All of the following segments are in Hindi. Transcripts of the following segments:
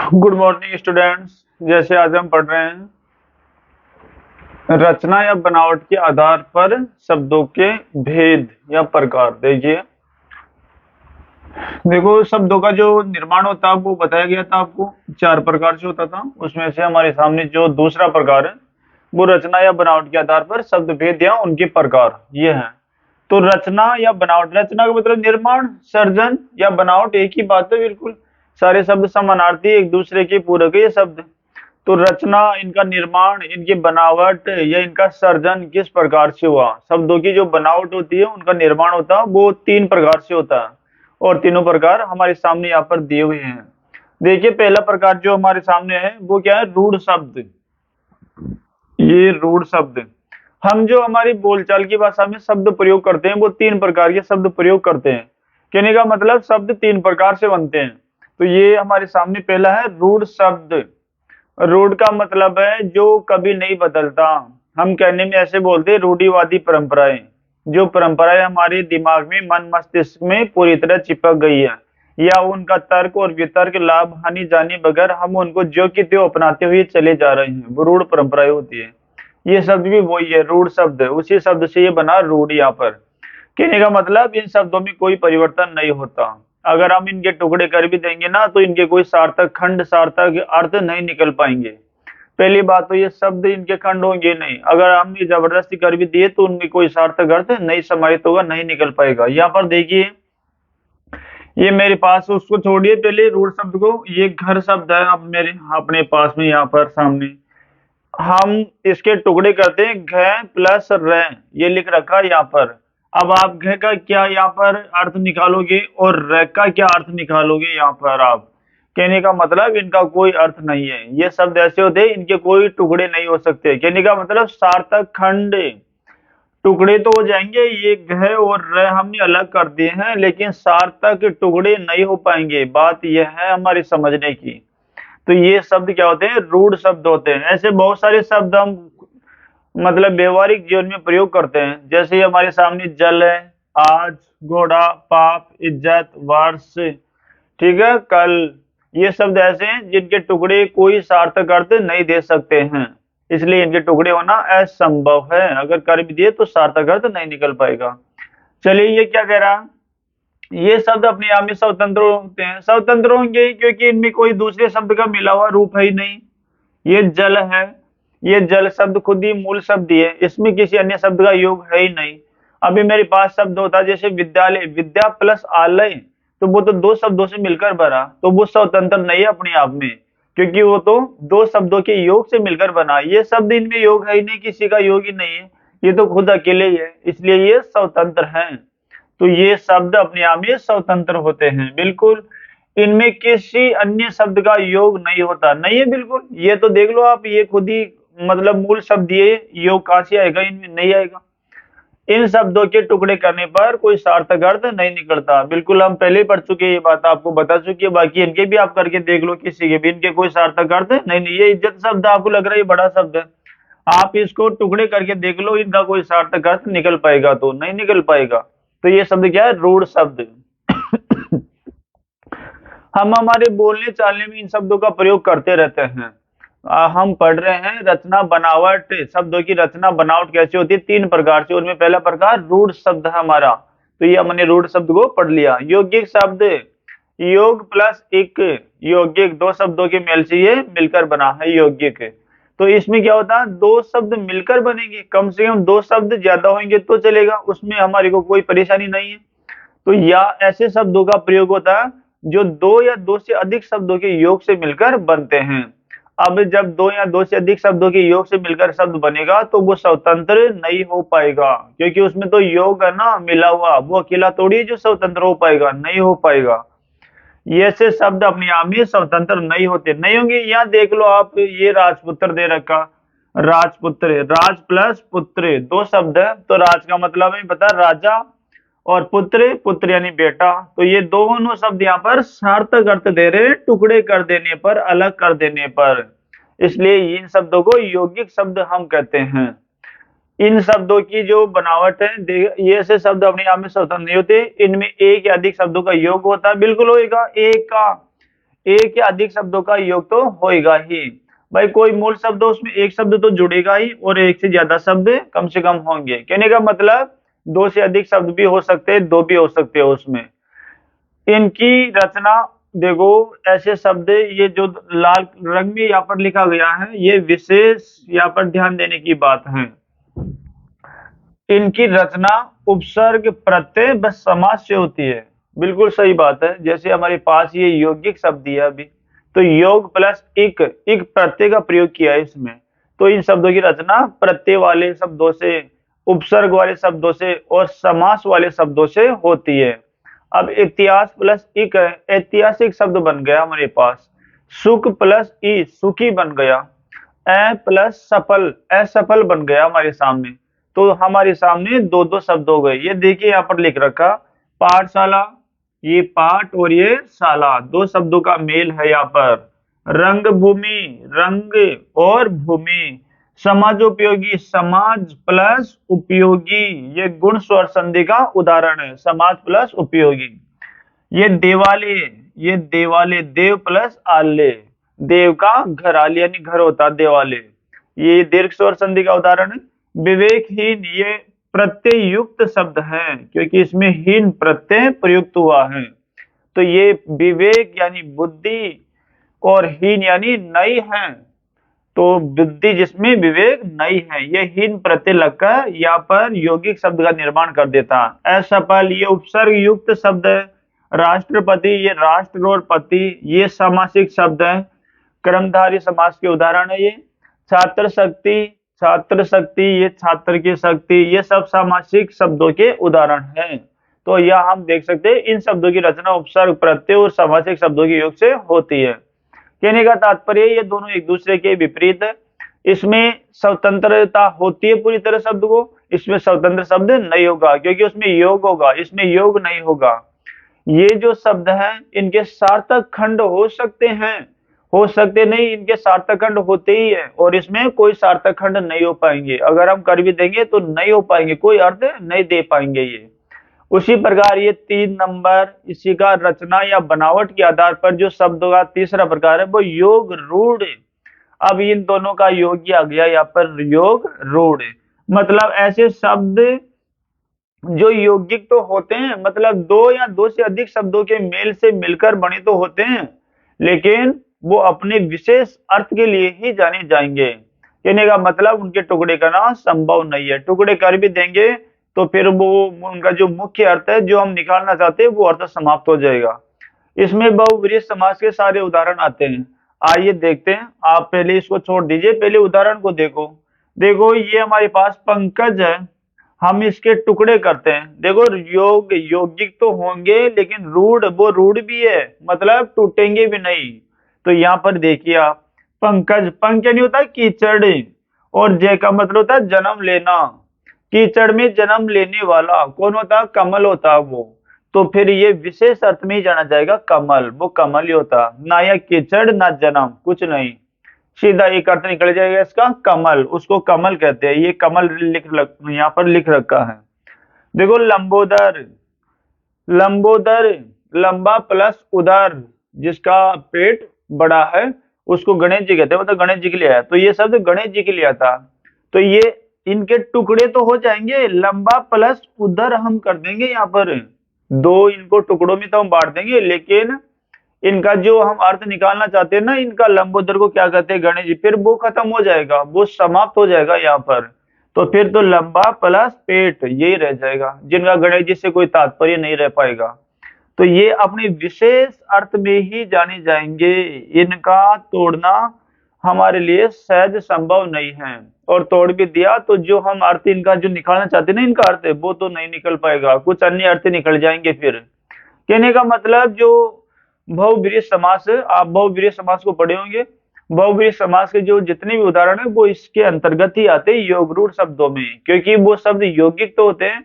Good morning students. जैसे आज हम पढ़ रहे हैं रचना या बनावट के आधार पर शब्दों के भेद या प्रकार। देखो शब्दों का जो निर्माण होता है वो बताया गया था आपको, चार प्रकार से होता था। उसमें से हमारे सामने जो दूसरा प्रकार है वो रचना या बनावट के आधार पर शब्द भेद या उनके प्रकार ये है। तो रचना या बनावट, रचना का मतलब निर्माण, सर्जन, या बनावट एक ही बात है बिल्कुल। सारे शब्द समानार्थी, एक दूसरे के पूरक है ये शब्द। तो रचना, इनका निर्माण, इनकी बनावट या इनका सर्जन किस प्रकार से हुआ। शब्दों की जो बनावट होती है, उनका निर्माण होता है, वो तीन प्रकार से होता है और तीनों प्रकार हमारे सामने यहाँ पर दिए हुए हैं। देखिए पहला प्रकार जो हमारे सामने है वो क्या है, रूढ़ शब्द। ये रूढ़ शब्द, हम जो हमारी बोलचाल की भाषा में शब्द प्रयोग करते हैं वो तीन प्रकार के शब्द प्रयोग करते हैं। कहने का मतलब शब्द तीन प्रकार से बनते हैं। तो ये हमारे सामने पहला है रूढ़ शब्द। रूढ़ का मतलब है जो कभी नहीं बदलता। हम कहने में ऐसे बोलते हैं रूढ़िवादी परंपराएं, जो परंपराएं हमारे दिमाग में, मन मस्तिष्क में पूरी तरह चिपक गई है, या उनका तर्क और वितर्क लाभ हानि जाने बगैर हम उनको जो कि त्यों अपनाते हुए चले जा रहे हैं, वो रूढ़ परंपराएं होती है। ये शब्द भी वही है, रूढ़ शब्द है, उसी शब्द से ये बना रूढ़। यहाँ पर कहने का मतलब इन शब्दों में कोई परिवर्तन नहीं होता। अगर हम इनके टुकड़े कर भी देंगे ना तो इनके कोई सार्थक खंड, सार्थक अर्थ नहीं निकल पाएंगे। पहली बात तो ये शब्द इनके खंड होंगे नहीं। अगर हमने जबरदस्ती कर भी दिए तो उनमें कोई सार्थक अर्थ नहीं समाहित होगा, नहीं निकल पाएगा। यहाँ पर देखिए ये मेरे पास, उसको छोड़िए पहले रूढ़ शब्द को, ये घर शब्द है अब मेरे अपने पास में यहाँ पर सामने। हम इसके टुकड़े करते हैं, घ प्लस र, ये लिख रखा है यहाँ पर। अब आप घ का क्या यहाँ पर अर्थ निकालोगे और र का क्या अर्थ निकालोगे यहाँ पर आप। कहने का मतलब इनका कोई अर्थ नहीं है। ये शब्द ऐसे होते हैं, इनके कोई टुकड़े नहीं हो सकते। कहने का मतलब सार्थक खंड, टुकड़े तो हो जाएंगे, ये घ और र हमने अलग कर दिए हैं, लेकिन सार्थक टुकड़े नहीं हो पाएंगे। बात यह है हमारी समझने की। तो ये शब्द क्या होते हैं, रूढ़ शब्द होते हैं। ऐसे बहुत सारे शब्द हम मतलब व्यवहारिक जीवन में प्रयोग करते हैं। जैसे हमारे सामने जल है, आज, घोड़ा, पाप, इज्जत, वर्ष, ठीक है, कल। ये शब्द ऐसे हैं जिनके टुकड़े कोई सार्थक अर्थ नहीं दे सकते हैं, इसलिए इनके टुकड़े होना असंभव है। अगर कर भी दिए तो सार्थक अर्थ नहीं निकल पाएगा। चलिए ये क्या कह रहा, ये शब्द अपने आप में स्वतंत्र होते हैं। स्वतंत्र होंगे क्योंकि इनमें कोई दूसरे शब्द का मिला हुआ रूप है ही नहीं। ये जल है, ये जल शब्द खुद ही मूल शब्द ही है, इसमें किसी अन्य शब्द का योग है ही नहीं। अभी मेरे पास शब्द होता है जैसे विद्यालय, विद्या प्लस आलय, तो वो तो दो शब्दों से मिलकर बना, तो वो स्वतंत्र नहीं है अपने आप में, क्योंकि वो तो दो शब्दों के योग से मिलकर बना। ये शब्द इनमें योग है ही नहीं, किसी का योग ही नहीं है, ये तो खुद अकेले ही है, इसलिए ये स्वतंत्र है। तो ये शब्द अपने आप में स्वतंत्र होते हैं बिल्कुल। इनमें किसी अन्य शब्द का योग नहीं होता, नहीं है बिल्कुल। ये तो देख लो आप, ये खुद ही मतलब मूल शब्द, ये योग कहां से आएगा, इनमें नहीं आएगा। इन शब्दों के टुकड़े करने पर कोई सार्थक अर्थ नहीं निकलता, बिल्कुल हम पहले ही पढ़ चुके हैं, ये बात आपको बता चुकी है। बाकी इनके भी आप करके देख लो, किसी के भी इनके कोई सार्थक अर्थ नहीं। ये इज्जत शब्द आपको लग रहा है ये बड़ा शब्द है, आप इसको टुकड़े करके देख लो, इनका कोई सार्थक अर्थ निकल पाएगा तो नहीं निकल पाएगा। तो ये शब्द क्या है, रूढ़ शब्द। हम हमारे बोलने चालने में इन शब्दों का प्रयोग करते रहते हैं। हम पढ़ रहे हैं रचना बनावट, शब्दों की रचना बनावट कैसे होती है, तीन प्रकार से। उनमें पहला प्रकार रूढ़ शब्द है हमारा, तो ये हमने रूढ़ शब्द को पढ़ लिया। यौगिक शब्द, योग प्लस एक, यौगिक दो शब्दों के मेल से ये मिलकर बना है यौगिक। तो इसमें क्या होता है, दो शब्द मिलकर बनेंगे, कम से कम दो शब्द ज्यादा होंगे तो चलेगा, उसमें हमारे को कोई परेशानी नहीं है। तो या ऐसे शब्दों का प्रयोग होता है जो दो या दो से अधिक शब्दों के योग से मिलकर बनते हैं। अब जब दो या दो से अधिक शब्दों के योग से मिलकर शब्द बनेगा तो वो स्वतंत्र नहीं हो पाएगा, क्योंकि उसमें तो योग है ना मिला हुआ, वो अकेला थोड़ी है जो स्वतंत्र हो पाएगा, नहीं हो पाएगा। ये ऐसे शब्द अपने आप में स्वतंत्र नहीं होते, नहीं होंगे। यहाँ देख लो आप, ये राजपुत्र दे रखा, राजपुत्र, राज प्लस पुत्र, दो शब्द है, तो राज का मतलब है पता, राजा, और पुत्र, पुत्र यानी बेटा। तो ये दोनों शब्द यहाँ पर सार्थक अर्थ दे रहे हैं, टुकड़े कर देने पर, अलग कर देने पर, इसलिए इन शब्दों को यौगिक शब्द हम कहते हैं। इन शब्दों की जो बनावट है, ये ऐसे शब्द अपने आप में स्वतंत्र नहीं होते, इनमें एक या अधिक शब्दों का योग होता है, बिल्कुल होगा एक का। एक या अधिक शब्दों का योग तो होएगा ही। भाई कोई मूल शब्द हो उसमें एक शब्द तो जुड़ेगा ही, और एक से ज्यादा शब्द कम से कम होंगे। कहने का मतलब दो से अधिक शब्द भी हो सकते हैं, दो भी हो सकते हैं उसमें। इनकी रचना देखो, ऐसे शब्द ये जो लाल रंग में यहाँ पर लिखा गया है, ये विशेष यहाँ पर ध्यान देने की बात है। इनकी रचना उपसर्ग प्रत्यय व समास से होती है। बिल्कुल सही बात है। जैसे हमारे पास ये यौगिक शब्द दिया अभी, तो योग प्लस इक, इक प्रत्यय का प्रयोग किया है इसमें। तो इन शब्दों की रचना प्रत्यय वाले शब्दों से, उपसर्ग वाले शब्दों से और समास वाले शब्दों से होती है। अब इतिहास प्लस इक है, ऐतिहासिक शब्द बन गया हमारे पास। सुख प्लस ई, सुखी बन गया। ए प्लस सफल, असफल बन गया हमारे सामने। तो हमारे सामने दो दो शब्द हो गए। ये देखिए यहाँ पर लिख रखा पाठशाला, ये पाठ और ये शाला, दो शब्दों का मेल है यहाँ पर। रंग भूमि, रंग और भूमि। समाजोपयोगी, समाज प्लस उपयोगी, ये गुण स्वर संधि का उदाहरण है, समाज प्लस उपयोगी। ये देवालय, ये देवालय, देव प्लस आल्य, देव का घर, आल्य यानी घर होता देवालय। ये दीर्घ स्वर संधि का उदाहरण है। विवेकहीन, ये प्रत्यय युक्त शब्द है क्योंकि इसमें हीन प्रत्यय प्रयुक्त हुआ है। तो ये विवेक यानी बुद्धि और हीन यानी नई है, तो बुद्धि जिसमें विवेक नई है, ये हीन प्रत्यय लगकर यहाँ पर यौगिक शब्द का निर्माण कर देता। असफल, ये उपसर्ग युक्त शब्द है। राष्ट्रपति, ये राष्ट्र और पति, ये सामासिक शब्द है, कर्मधारय समास के उदाहरण है ये। छात्र शक्ति, छात्र शक्ति, ये छात्र की शक्ति, ये सब सामासिक शब्दों के उदाहरण हैं। तो यह हम देख सकते हैं इन शब्दों की रचना उपसर्ग प्रत्यय और सामासिक शब्दों के योग से होती है। कहने का तात्पर्य ये दोनों एक दूसरे के विपरीत है। इसमें स्वतंत्रता होती है पूरी तरह शब्द को, इसमें स्वतंत्र शब्द नहीं होगा क्योंकि उसमें योग होगा, इसमें योग नहीं होगा। ये जो शब्द हैं इनके सार्थक खंड हो सकते हैं, हो सकते नहीं, इनके सार्थक खंड होते ही है, और इसमें कोई सार्थक खंड नहीं हो पाएंगे। अगर हम कर भी देंगे तो नहीं हो पाएंगे, कोई अर्थ नहीं दे पाएंगे ये। उसी प्रकार ये 3 नंबर, इसी का रचना या बनावट के आधार पर जो शब्द का तीसरा प्रकार है वो योग रूढ़। अब इन दोनों का योग ही आ गया यहाँ पर, योग रूढ़। मतलब ऐसे शब्द जो यौगिक तो होते हैं, मतलब दो या दो से अधिक शब्दों के मेल से मिलकर बने तो होते हैं, लेकिन वो अपने विशेष अर्थ के लिए ही जाने जाएंगे। कहने का मतलब उनके टुकड़े करना संभव नहीं है। टुकड़े कर भी देंगे तो फिर वो उनका जो मुख्य अर्थ है जो हम निकालना चाहते हैं वो अर्थ समाप्त हो जाएगा। इसमें बहुव्रीहि समास के सारे उदाहरण आते हैं। आइए देखते हैं। आप पहले इसको छोड़ दीजिए, पहले उदाहरण को देखो। देखो ये हमारे पास पंकज है, हम इसके टुकड़े करते हैं। देखो योग यौगिक तो होंगे लेकिन रूढ़, वो रूढ़ भी है, मतलब टूटेंगे भी नहीं। तो यहाँ पर देखिए आप, पंकज, पंक नहीं होता कीचड़, और जय का मतलब होता है जन्म लेना। कीचड़ में जन्म लेने वाला कौन होता, कमल होता वो। तो फिर ये विशेष अर्थ में ही जाना जाएगा कमल, वो कमल ही होता, ना या कीचड़ ना जन्म, कुछ नहीं, सीधा एक अर्थ निकल जाएगा इसका कमल, उसको कमल कहते हैं। ये कमल यहाँ पर लिख रखा है। देखो लंबोदर, लंबोदर, लंबा प्लस उदर, जिसका पेट बड़ा है उसको गणेश जी कहते हैं, मतलब गणेश जी के लिए आया, तो ये शब्द गणेश जी के लिए आता। तो ये इनके टुकड़े तो हो जाएंगे, लंबा प्लस उदर हम कर देंगे यहाँ पर, दो इनको टुकड़ों में तो हम बांट देंगे, लेकिन इनका जो हम अर्थ निकालना चाहते हैं ना, इनका लंबोदर को क्या कहते हैं, गणेश जी, फिर वो खत्म हो जाएगा, वो समाप्त हो जाएगा यहाँ पर। तो फिर तो लंबा प्लस पेट यही रह जाएगा, जिनका गणेश जी से कोई तात्पर्य नहीं रह पाएगा। तो ये अपने विशेष अर्थ में ही जाने जाएंगे, इनका तोड़ना हमारे लिए सहज संभव नहीं है, और तोड़ भी दिया तो जो हम अर्थ इनका जो निकालना चाहते हैं ना, इनका अर्थ है वो तो नहीं निकल पाएगा, कुछ अन्य अर्थ निकल जाएंगे। फिर कहने का मतलब जो बहुव्रीहि समास, आप बहुव्रीहि समास को पढ़े होंगे, बहुव्रीहि समास के जो जितने भी उदाहरण है वो इसके अंतर्गत ही आते हैं योग रूढ़ शब्दों में, क्योंकि वो शब्द यौगिक तो होते हैं,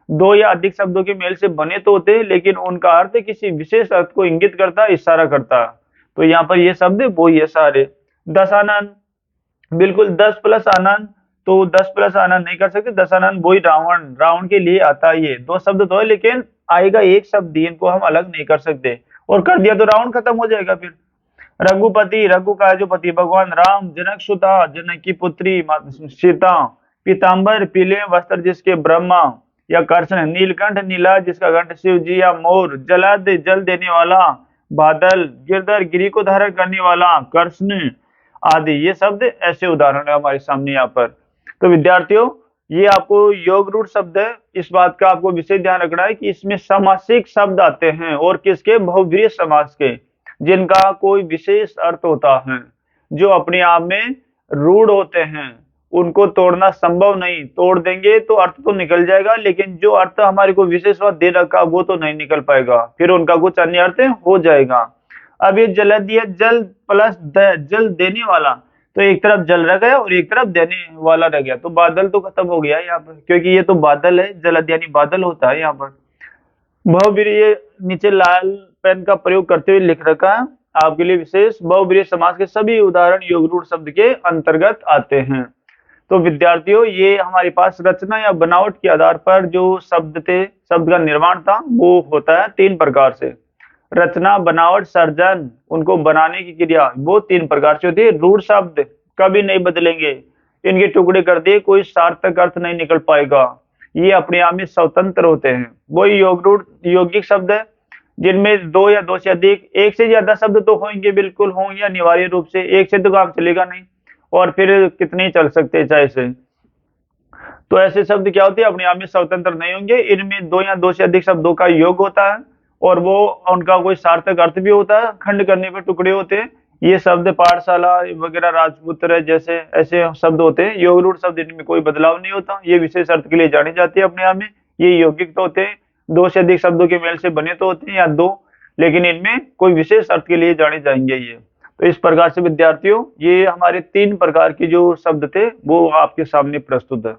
दो या अधिक शब्दों के मेल से बने तो होते हैं, लेकिन उनका अर्थ किसी विशेष अर्थ को इंगित करता है, इशारा करता है। तो यहाँ पर ये शब्द वो ये सारे। दशानन, बिल्कुल 10 प्लस आनंद, तो 10 प्लस आनंद नहीं कर सकते, दशानन वही रावण, रावण के लिए आता है। ये दो शब्द तो है लेकिन आएगा एक शब्द, इनको हम अलग नहीं कर सकते, और कर दिया तो रावण खत्म हो जाएगा फिर। रघुपति, रघु का है जो पति, भगवान राम, जनक सुता, जनक की पुत्री सीता, पीताम्बर पीले वस्त्र जिसके ब्रह्मा या कृष्ण, नीलकंठ नीला जिसका कंठ शिव जी या मोर, जलद जल देने वाला बादल, गिरधर गिरी को धारण करने वाला कृष्ण आदि। ये शब्द ऐसे उदाहरण है हमारे सामने यहाँ पर। तो विद्यार्थियों, ये आपको योग रूढ़ शब्द है, इस बात का आपको विशेष ध्यान रखना है कि इसमें समासिक शब्द आते हैं और किसके, बहुव्रीहि समास के, जिनका कोई विशेष अर्थ होता है, जो अपने आप में रूढ़ होते हैं, उनको तोड़ना संभव नहीं। तोड़ देंगे तो अर्थ तो निकल जाएगा, लेकिन जो अर्थ हमारे को विशेष बात दे रखा वो तो नहीं निकल पाएगा, फिर उनका कुछ अन्य अर्थ हो जाएगा। अब ये जलद जल प्लस जल देने वाला, तो एक तरफ जल रह गया और एक तरफ देने वाला रह गया, तो बादल तो खत्म हो गया यहाँ पर, क्योंकि ये तो बादल है, जलद यानी बादल होता है यहाँ पर। बहुव्रीहि नीचे लाल पेन का प्रयोग करते हुए लिख रखा है आपके लिए विशेष। बहुव्रीहि समास के सभी उदाहरण योग रूढ़ शब्द के अंतर्गत आते हैं। तो विद्यार्थियों, ये हमारे पास रचना या बनावट के आधार पर जो शब्द थे, शब्द का निर्माण था, वो होता है 3 प्रकार से। रचना, बनावट, सर्जन, उनको बनाने की क्रिया, वो 3 प्रकार से होती है। रूढ़ शब्द कभी नहीं बदलेंगे, इनके टुकड़े कर दिए कोई सार्थक अर्थ नहीं निकल पाएगा, ये अपने आप में स्वतंत्र होते हैं। वही योग रूढ़ यौगिक शब्द है, जिनमें 2 या 2 से अधिक, 1 से ज्यादा शब्द तो होंगे, बिल्कुल होंगे अनिवार्य रूप से, 1 से तो काम चलेगा नहीं, और फिर कितने ही चल सकते हैं चाहे से। तो ऐसे शब्द क्या होते हैं, अपने आप में स्वतंत्र नहीं होंगे, इनमें 2 या 2 से अधिक शब्दों का योग होता है, और वो उनका कोई सार्थक अर्थ भी होता है, खंड करने पर टुकड़े होते हैं। ये शब्द पाठशाला वगैरह, राजपुत्र जैसे ऐसे शब्द होते हैं। योग रूढ़ शब्द, इनमें कोई बदलाव नहीं होता, ये विशेष अर्थ के लिए जाने जाते हैं अपने आप में। ये यौगिक तो होते हैं, 2 से अधिक शब्दों के मेल से बने तो होते हैं या 2, लेकिन इनमें कोई विशेष अर्थ के लिए जाने जाएंगे ये। तो इस प्रकार से विद्यार्थियों, ये हमारे 3 प्रकार के जो शब्द थे वो आपके सामने प्रस्तुत है।